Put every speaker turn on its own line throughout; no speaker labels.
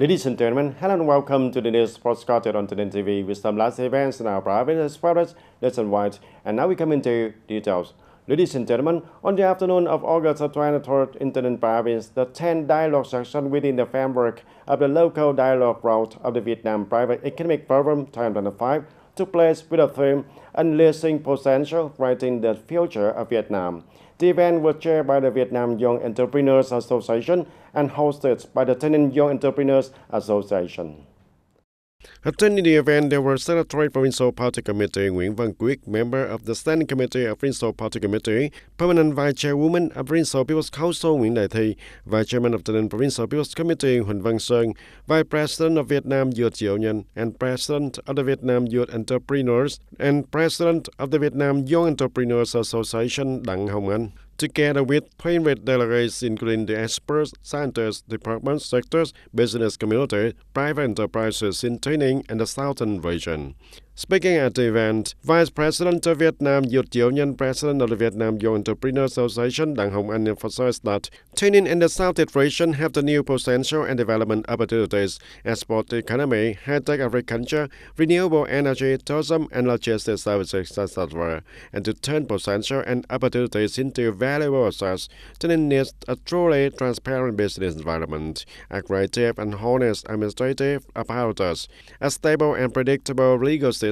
Ladies and gentlemen, hello and welcome to the news postcard on TayNinhTV with some last events in our private as well as nationwide. And now we come into details. Ladies and gentlemen, on the afternoon of August 23rd in Tây Ninh province, the 10th dialogue section within the framework of the local dialogue route of the Vietnam Private Economic Forum 2025 took place with a theme Unleashing Potential, Writing the Future of Vietnam. The event was chaired by the Vietnam Young Entrepreneurs Association and hosted by the Tây Ninh Young Entrepreneurs Association. Attending the event, there were Secretary Provincial Party Committee Nguyễn Văn Quyết, member of the Standing Committee of Provincial Party Committee, Permanent Vice Chairwoman of Provincial People's Council Nguyễn Đại Thi, Vice Chairman of the Provincial People's Committee Huỳnh Văn Sơn, Vice President of Vietnam Youth Diệu Nhân, and President of the Vietnam Youth Entrepreneurs, and President of the Vietnam Young Entrepreneurs Association Đặng Hồng Anh. Together with 20 delegates including the experts, scientists, departments, sectors, business community, private enterprises in Tây Ninh and the Southern region. Speaking at the event, Vice President of Vietnam Youth Diệu Nhân, President of the Vietnam Young Entrepreneurs Association Đặng Hồng Anh emphasized that Tây Ninh and the Southeast region have the new potential and development opportunities, export economy, high-tech agriculture, renewable energy, tourism and logistics services, etc. And to turn potential and opportunities into valuable assets, Tây Ninh needs a truly transparent business environment, a creative and honest administrative apparatus, a stable and predictable legal system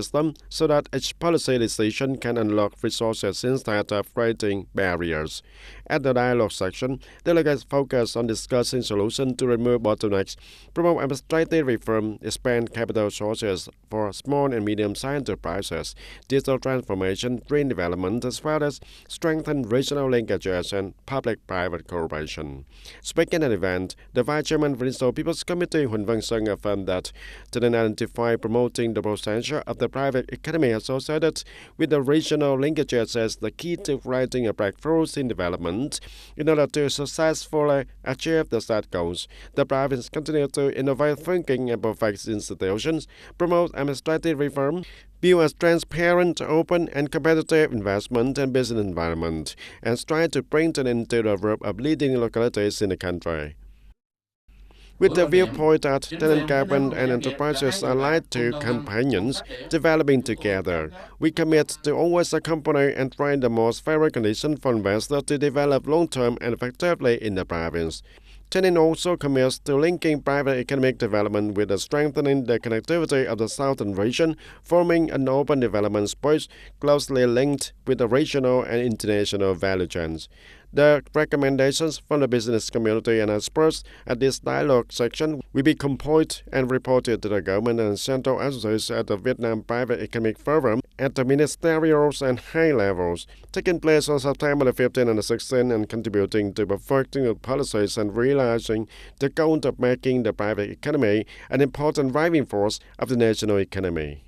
so that each policy decision can unlock resources instead of creating barriers. At the dialogue section, delegates focused on discussing solutions to remove bottlenecks, promote administrative reform, expand capital sources for small and medium-sized enterprises, digital transformation, green development, as well as strengthen regional linkages and public-private cooperation. Speaking at the event, the Vice Chairman of the Provincial People's Committee Huỳnh Văn Sơn affirmed that to identify promoting the potential of the private economy associated with the regional linkages as the key to writing a breakthroughs in development. In order to successfully achieve the set goals, the province continues to innovate thinking and perfect institutions, promote administrative reform, build a transparent, open, and competitive investment and business environment, and strive to bring it into the group of leading localities in the country. With the viewpoint that talent government and enterprises are like two companions developing together, we commit to always accompany and find the most favorable conditions for investors to develop long-term and effectively in the province. Tây Ninh also commits to linking private economic development with the strengthening the connectivity of the southern region, forming an open development space closely linked with the regional and international value chains. The recommendations from the business community and experts at this dialogue section will be compiled and reported to the government and central agencies at the Vietnam Private Economic Forum at the ministerial and high levels, taking place on September the 15th and the 16th and contributing to perfecting the policies and realizing the goal of making the private economy an important driving force of the national economy.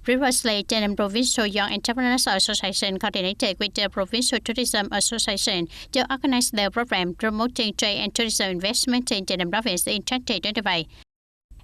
Previously, the Provincial Young Entrepreneurs Association coordinated with the Provincial Tourism Association to organize the program promoting trade and tourism investment in the province in 2025.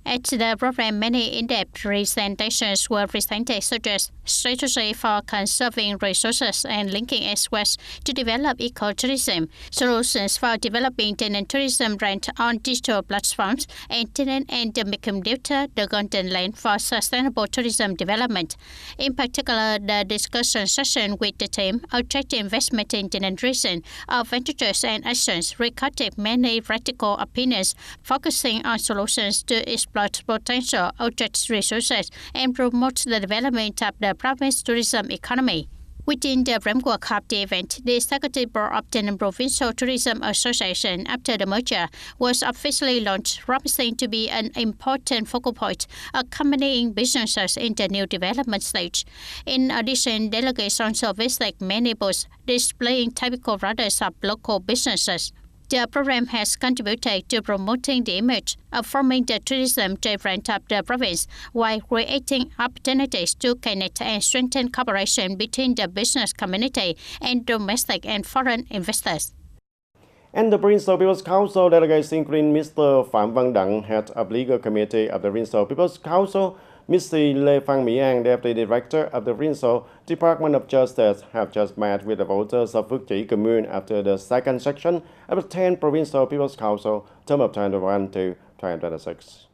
At the program, many in-depth presentations were presented, such as strategy for conserving resources and linking east-west to develop ecotourism, solutions for developing tenant tourism brand on digital platforms, and tenant and the Mekong Delta, the golden lane for sustainable tourism development. In particular, the discussion session with the theme attracting investment in tenant tourism, advantages and actions recorded many practical opinions, focusing on solutions to explore potential outreach resources and promote the development of the province's tourism economy. Within the framework of the event, the Executive Board of the Provincial Tourism Association after the merger was officially launched, promising to be an important focal point accompanying businesses in the new development stage. In addition, delegates also visited many booths displaying typical products of local businesses. The program has contributed to promoting the image of forming the tourism brand of the province while creating opportunities to connect and strengthen cooperation between the business community and domestic and foreign investors.
And the Provincial People's Council delegates including Mr. Phạm Văn Đặng, head of legal committee of the Provincial People's Council, Mr. Lê Phan Mỹ An, Deputy Director of the Provincial Department of Justice, have just met with the voters of Phước Chỉ Commune after the second section of the 10th Provincial People's Council, term of 2021 to 2026.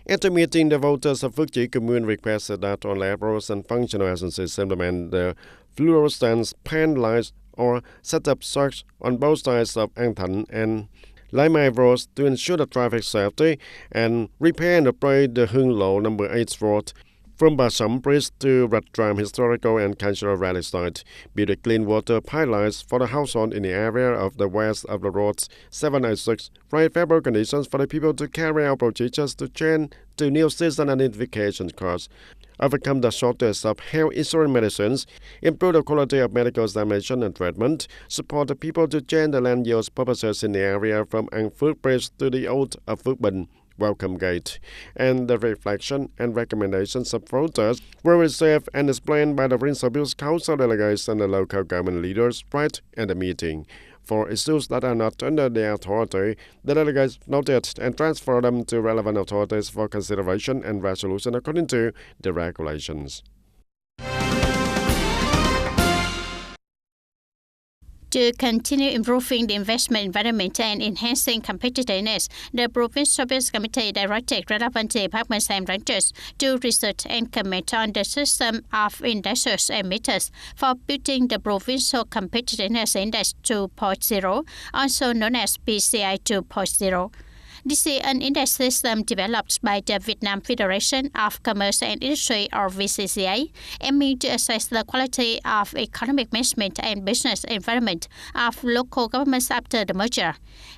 At the meeting, the voters of Phước Chỉ Commune requested that all laborers and functional agencies implement the fluorescent pan lights or set up circs on both sides of An Thạnh and Lai Mai roads to ensure the traffic safety and repair and upgrade the Hưng Lộ number 8 road from Bà Sẩm Bridge to Rat Tram Historical and Cultural Rally Site, build a clean water pipelines for the household in the area of the west of the roads 786, provide favorable conditions for the people to carry out procedures to change to new season identification cards, overcome the shortage of health insurance medicines, improve the quality of medical examination and treatment, support the people to change the land use purposes in the area from An Phước Bridge to the old of Phước Bình Welcome Gate, and the reflection and recommendations of voters were received and explained by the Provincial People's Council delegates and the local government leaders right at the meeting. For issues that are not under their authority, the delegates noted and transferred them to relevant authorities for consideration and resolution according to the regulations.
To continue improving the investment environment and enhancing competitiveness, the Provincial Business Committee directed relevant departments and branches to research and comment on the system of indexes and meters for building the Provincial Competitiveness Index 2.0, also known as PCI 2.0. This is an index system developed by the Vietnam Federation of Commerce and Industry, or VCCA, aiming to assess the quality of economic management and business environment of local governments after the merger.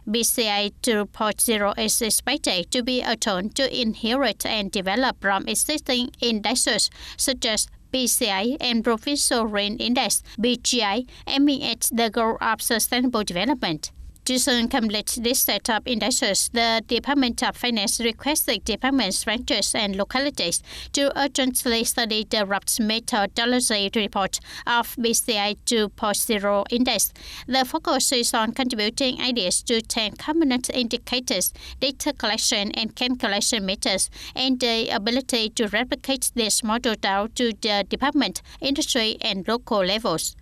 PCI 2.0 is expected to be a tool to inherit and develop from existing indexes such as PCI and Provincial Green Index, PGI, aiming at the goal of sustainable development. To soon complete this set of indexes, the Department of Finance requested departments, branches, and localities to urgently study the RUPS methodology report of PCI 2.0 index. The focus is on contributing ideas to 10 component indicators, data collection and calculation methods, and the ability to replicate this model down to the department, industry, and local levels.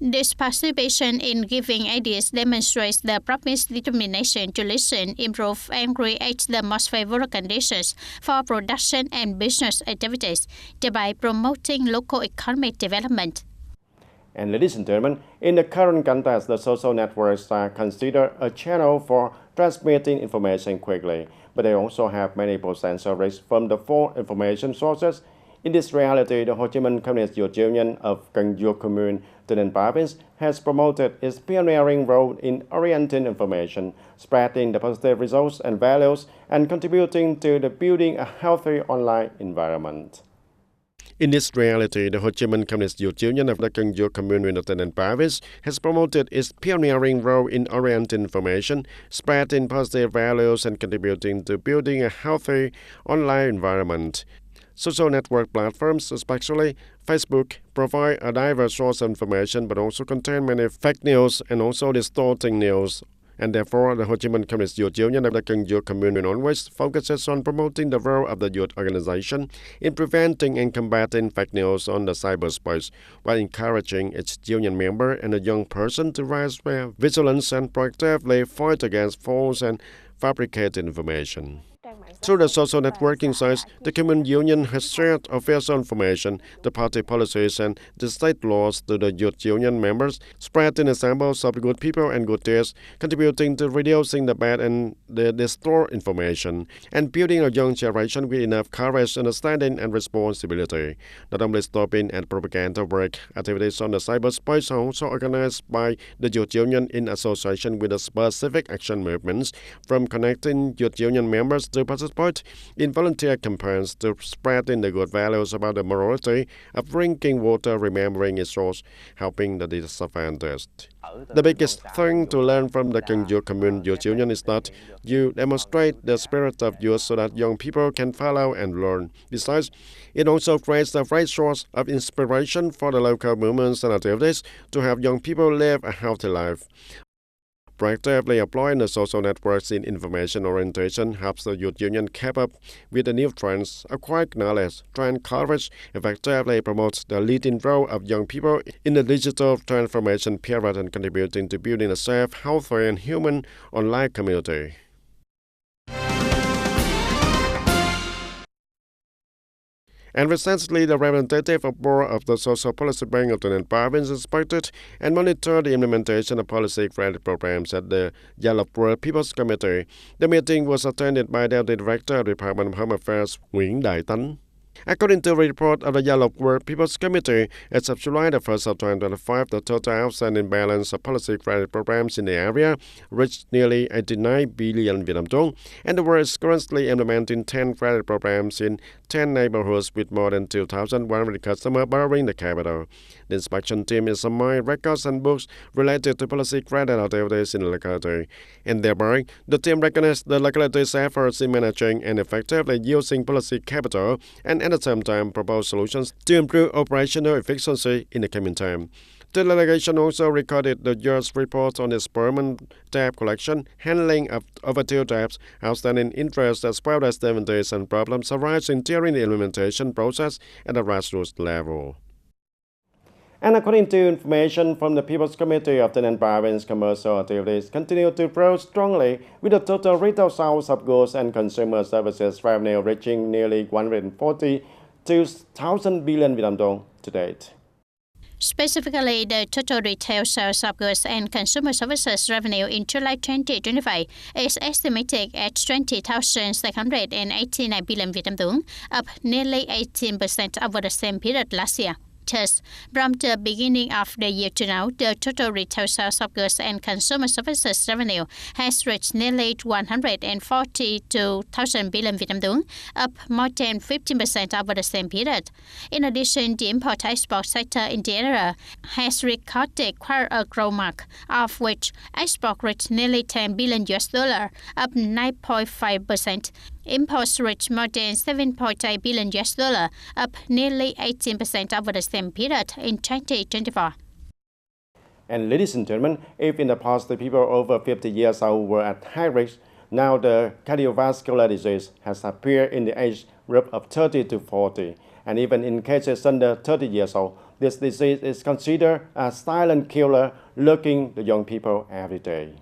This participation in giving ideas demonstrates the province's determination to listen, improve, and create the most favorable conditions for production and business activities, thereby promoting local economic development.
And ladies and gentlemen, in the current context, the social networks are considered a channel for transmitting information quickly, but they also have many potential risks from the false information sources. In this reality, the Ho Chi Minh Communist Youth Union of Cần Duộc Commune, TayNinhTV Province, has promoted its pioneering role in orienting information, spreading the positive results and values, and contributing to the building a healthy online environment. In this reality, the Ho Chi Minh Communist Youth Union of the Cần Duộc Commune of TayNinhTV Province has promoted its pioneering role in orienting information, spreading positive values, and contributing to building a healthy online environment. Social network platforms, especially Facebook, provide a diverse source of information but also contain many fake news and also distorting news. And therefore, the Ho Chi Minh Communist Youth Union of the Cần Duộc Commune always focuses on promoting the role of the youth organization in preventing and combating fake news on the cyberspace, while encouraging its union member and the young person to raise their vigilance and proactively fight against false and fabricated information. Through the social networking sites, the Commune Union has shared official information, the party policies, and the state laws to the youth union members, spreading examples of good people and good deeds, contributing to reducing the bad and the distorted information, and building a young generation with enough courage, understanding, and responsibility. Not only stopping at propaganda work, activities on the cyberspace are also organized by the youth union in association with the specific action movements, from connecting youth union members to participate in volunteer campaigns to spreading the good values about the morality of drinking water, remembering its source, helping the disadvantaged. The biggest thing to learn from the Cần Duộc Commune Youth Union is that you demonstrate the spirit of youth so that young people can follow and learn. Besides, it also creates a great source of inspiration for the local movements and activities to help young people live a healthy life. proactively applying the social networks in information orientation helps the youth union keep up with the new trends, acquire knowledge, trend coverage, effectively promotes the leading role of young people in the digital transformation period and contributing to building a safe, healthy, and human online community. And recently, the representative of board of the Social Policy Bank of the province inspected and monitored the implementation of policy credit programs at the Yalop People's Committee. The meeting was attended by Deputy Director of the Department of Home Affairs, Nguyễn Đại Tấn. According to the report of the Yalop World People's Committee, as of July 1st of 2025, the total outstanding balance of policy credit programs in the area reached nearly 89 billion Vietnam dong, and the world is currently implementing 10 credit programs in 10 neighborhoods with more than 2,100 customers borrowing the capital. The inspection team examined records and books related to policy credit activities in the locality, and thereby the team recognized the locality's efforts in managing and effectively using policy capital and at the same time propose solutions to improve operational efficiency in the coming time. The delegation also recorded the year's report on disbursement debt collection, handling of overdue debts, outstanding interest, as well as demands and problems arising during the implementation process at the grassroots level. And according to information from the People's Committee of the province, commercial activities continue to grow strongly, with the total retail sales of goods and consumer services revenue reaching nearly 142,000 billion Vietnam dong to date.
Specifically, the total retail sales of goods and consumer services revenue in July 2025 is estimated at 20,689 billion Vietnam dong, up nearly 18% over the same period last year. Thus, from the beginning of the year to now, the total retail sales of goods and consumer services revenue has reached nearly 142,000 billion Vietnam dong, up more than 15% over the same period. In addition, the import-export sector in the area has recorded quite a growth mark, of which export reached nearly $10 billion, up 9.5%. Imports reached more than $7.8 billion, up nearly 18% over the same period in 2024.
And ladies and gentlemen, if in the past the people over 50 years old were at high risk, now the cardiovascular disease has appeared in the age group of 30 to 40. And even in cases under 30 years old, this disease is considered a silent killer, lurking the young people every day.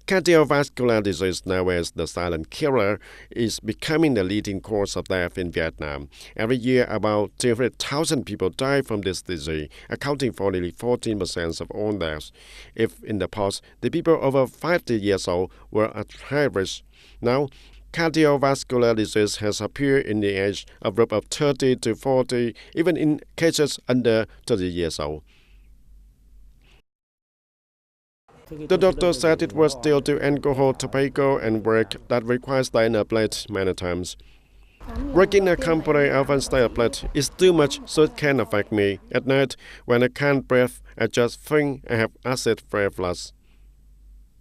Cardiovascular disease, known as the silent killer, is becoming the leading cause of death in Vietnam. Every year, about 200,000 people die from this disease, accounting for nearly 14% of all deaths. If in the past, the people over 50 years old were at high risk, now cardiovascular disease has appeared in the age of group of 30 to 40, even in cases under 30 years old. The doctor said it was due to alcohol, tobacco, and work that requires staying up late many times. Working in a company, I often stay up late. It's too much, so it can affect me. At night, when I can't breathe, I just think I have acid reflux.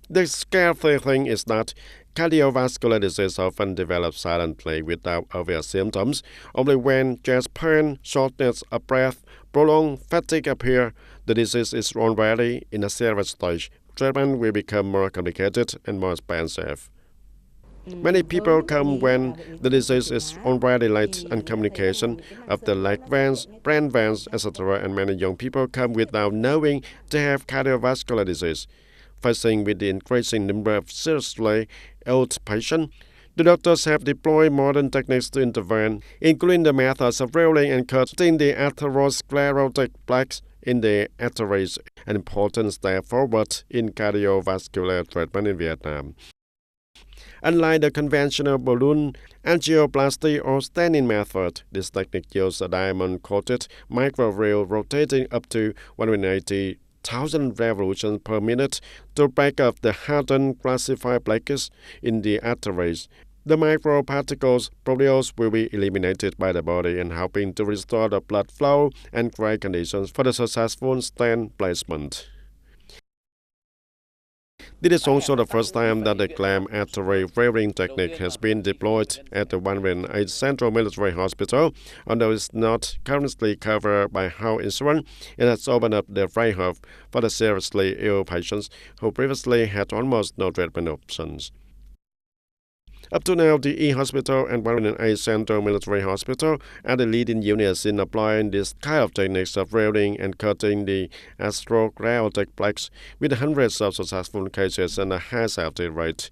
The scary thing is that cardiovascular disease often develops silently without obvious symptoms. Only when chest pain, shortness of breath, prolonged fatigue appear, the disease is already in a serious stage. Treatment will become more complicated and more expensive. Many people come when the disease is already late, and communication of the leg veins, brain veins, etc., and many young people come without knowing they have cardiovascular disease. Facing with the increasing number of seriously ill patients, the doctors have deployed modern techniques to intervene, including the methods of rolling and cutting the atherosclerotic plaques in the arteries, an important step forward in cardiovascular treatment in Vietnam. Unlike the conventional balloon angioplasty or stenting method, this technique uses a diamond-coated microreel rotating up to 180,000 revolutions per minute to break up the hardened calcified plaques in the arteries. The microparticles produced will be eliminated by the body and helping to restore the blood flow and create conditions for the successful stent placement. This is also the first time that the clam artery rearing technique has been deployed at the 108 Central Military Hospital. Although it's not currently covered by health insurance, it has opened up the framework for the seriously ill patients who previously had almost no treatment options. Up to now, the E-Hospital and 108 Central Military Hospital are the leading units in applying this kind of techniques of rearing and cutting the astrographic plaques, with hundreds of successful cases and a high safety rate.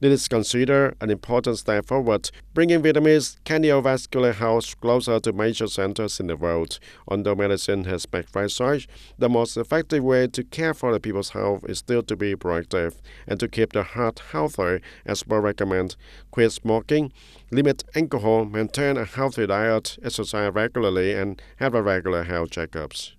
This is considered an important step forward, bringing Vietnamese cardiovascular health closer to major centers in the world. Although medicine has backfired, the most effective way to care for the people's health is still to be proactive and to keep the heart healthy, as well recommend quit smoking, limit alcohol, maintain a healthy diet, exercise regularly, and have a regular health checkups.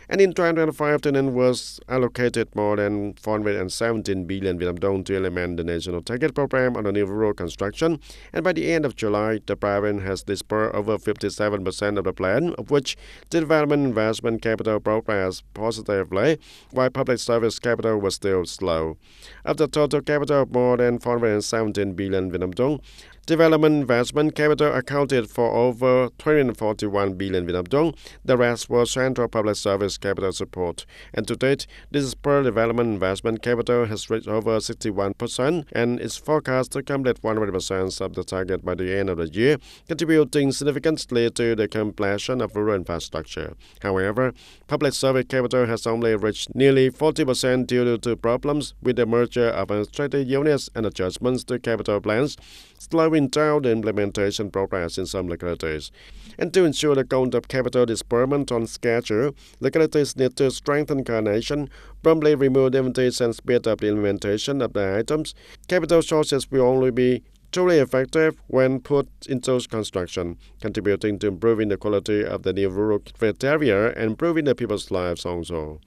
And in 2025, TayNinhTV was allocated more than 417 billion Vietnam dong to implement the national target program on the new rural construction. And by the end of July, the province has disbursed over 57% of the plan, of which the development investment capital progressed positively, while public service capital was still slow. Of the total capital of more than 417 billion Vietnam dong, development investment capital accounted for over 341 billion Vietnam dong. The rest was central public service capital support. And to date, this per development investment capital has reached over 61% and is forecast to complete 100% of the target by the end of the year, contributing significantly to the completion of rural infrastructure. However, public service capital has only reached nearly 40% due to problems with the merger of administrative units and adjustments to capital plans, slowing down the implementation progress in some localities. And to ensure the count of capital disbursement on schedule, localities need to strengthen coordination, promptly remove dependencies, and speed up the implementation of the items. Capital sources will only be truly effective when put into construction, contributing to improving the quality of the new rural area and improving the people's lives also.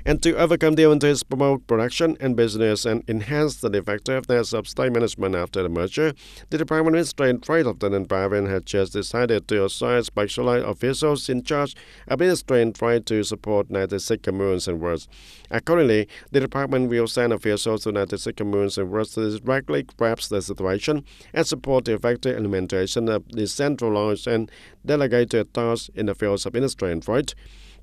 And to overcome the challenges, promote production and business, and enhance the effectiveness of state management after the merger, the Department of Industry and Trade of the province has just decided to assign specialized officials in charge of industry and trade to support 96 communes and wards. Accordingly, the department will send officials to 96 communes and wards to directly grasp the situation and support the effective implementation of decentralized and delegated tasks in the fields of industry and trade.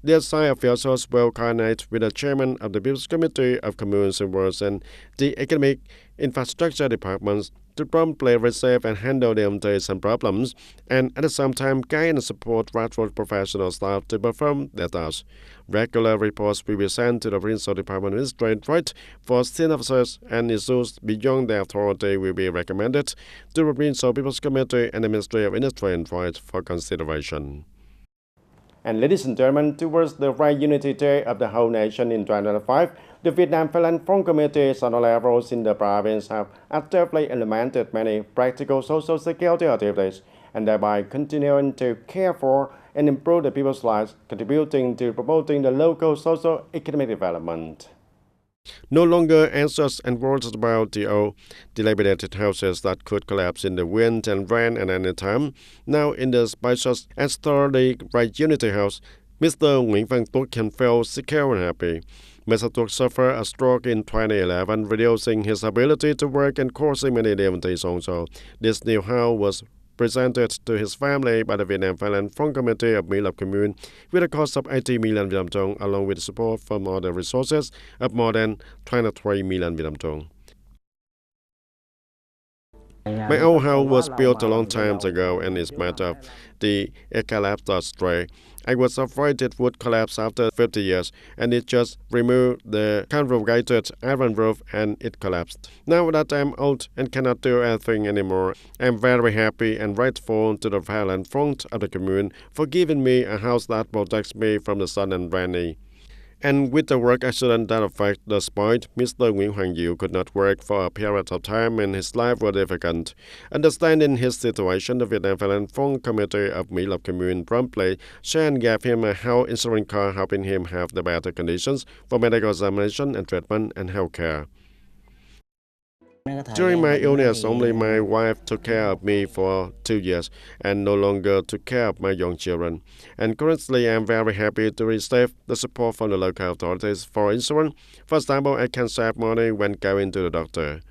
The assigned officials will coordinate with the chairman of the People's Committee of Communes and Wards and the Economic Infrastructure Departments to promptly receive and handle the updates and problems, and at the same time guide and support grassroots professional staff to perform their tasks. Regular reports will be sent to the Provincial Department of Industry and Trade for senior officers, and issues beyond their authority will be recommended to the Provincial People's Committee and the Ministry of Industry and Trade for consideration. And ladies and gentlemen, towards the Right Unity Day of the whole nation in 2025, the Vietnam Phalang Front committees on all levels in the province have actively implemented many practical social security activities, and thereby continuing to care for and improve the people's lives, contributing to promoting the local socio-economic development. No longer anxious and worried about the old, dilapidated houses that could collapse in the wind and rain at any time. Now, in the spacious and sturdy Right Unity House, Mr. Nguyễn Văn Tuất can feel secure and happy. Mr. Tuất suffered a stroke in 2011, reducing his ability to work and causing many difficulties also. This new house was presented to his family by the Vietnam Phalang Front Committee of My Lập Commune with a cost of 80 million Vietnam dong, along with support from other resources of more than 23 million Vietnam dong. My old house was built a long time ago and is made of the eucalyptus tree. I was afraid it would collapse after 50 years, and it just removed the corrugated iron roof and it collapsed. Now that I'm old and cannot do anything anymore, I'm very happy and grateful to the Phalang Front of the commune for giving me a house that protects me from the sun and rain. And with the work accident that affected the spine, Mr. Nguyễn Hoàng Diệu could not work for a period of time and his life was difficult. Understanding his situation, the Vietnam Phalang Front Committee of My Lập Commune promptly shared and gave him a health insurance card, helping him have the better conditions for medical examination and treatment and health care. During my illness, only my wife took care of me for 2 years and no longer took care of my young children. And currently, I'm very happy to receive the support from the local authorities for insurance. For example, I can save money when going to the doctor.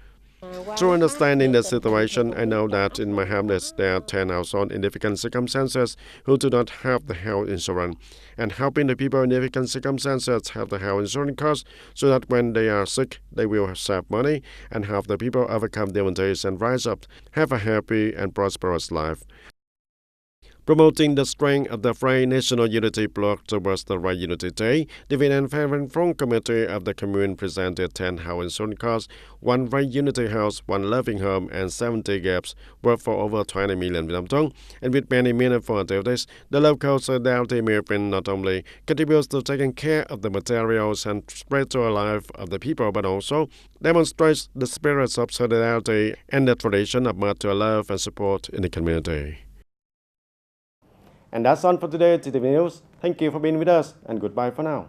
Through understanding the situation, I know that in my hamlet there are 10 households in difficult circumstances who do not have the health insurance, and helping the people in difficult circumstances have the health insurance costs so that when they are sick, they will save money and help the people overcome difficulties and rise up, have a happy and prosperous life. Promoting the strength of the Free National Unity Bloc towards the Right Unity Day, the Vietnam Family Front Committee of the Commune presented 10 house insurance cards, 1 Right Unity house, 1 loving home, and 70 gaps worth for over 20 million Vietnam dong. And with many meaningful activities, the local solidarity movement not only contributes to taking care of the materials and spiritual life of the people, but also demonstrates the spirits of solidarity and the tradition of mutual love and support in the community. And that's all for today, TTV News. Thank you for being with us, and goodbye for now.